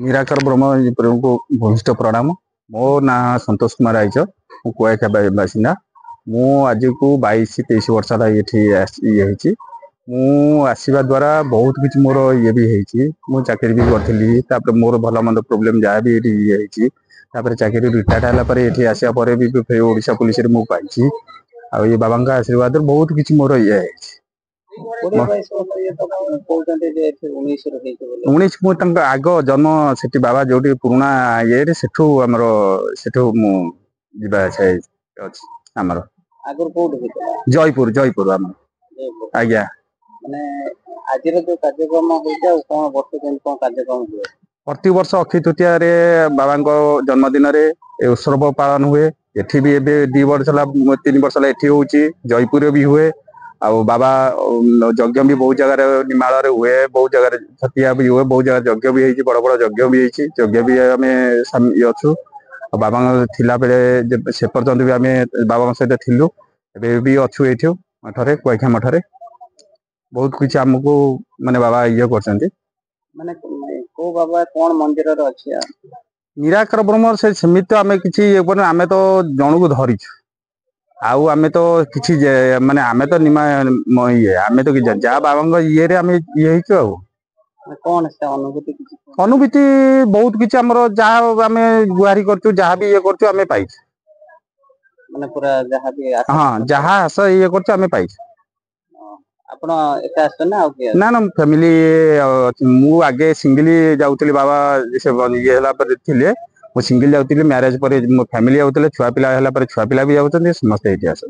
निराकर ब्रह्म को भूमिष्ठ प्रणाम। मो ना संतोष कुमार आइच मु कुआखा बासिंदा। मु आज को 22-23 वर्ष ये मु आसवा द्वारा बहुत किसी मोर ये भी मु चाकरी भी करी मोर भल मंद प्रोब्लेम जहाँ भी ये चाकरी रिटायर्ड है आसा भी ओडिशा पुलिस मु पाई आ ये बाबा आशीर्वाद बहुत किसी मोर ये 19 आग जन्म से बाबा जो पुराना ये सेठू आमर सेठू आमर जयपुर जयपुर आम आज्ञा प्रति वर्ष अक्षय तृतीया बाबा जन्मदिन उत्सव पालन हुए। एठी भी एबे 2 वर्ष 3 वर्ष एठी होची जयपुर भी हुए आ बाबा यज्ञ भी बहुत जगह निमाल हुए बहुत जगह छतिया भी हुए बहुत जगह यज्ञ भी बड़ बड़ यज्ञ भी यज्ञ भी आम अच्छु बाबा थिला बेले से पर्यंत भी आम बाबा सहित थिलु एबे भी अच्छु ये मठरे कुआखा मठरे बहुत कुछ आमको माने बाबा ये कर निराकर ब्रह्म से समित आम कि आम तो जन को धरीचु आउ आमे तो किछि माने आमे तो निमा ये आमे तो जा बाबा ये रे आमे ये कौन से अनुभूति बहुत किछि हमरो जहाँ आमे गुहारी करछु जहाँ भी ये करछु आमे पाई माने पूरा जहाँ भी हां जहाँ आस ये करछु आमे पाई आपण एका आस ना ना ना फैमिली मु आगे सिंगली जाउतली बाबा से ये हला पर थिले मु सिंगल जाउतली मैरिज पर मो फैमिली आउतले छुआ पिला हला पर छुआ पिला भी जाउतले समस्त एठी आस।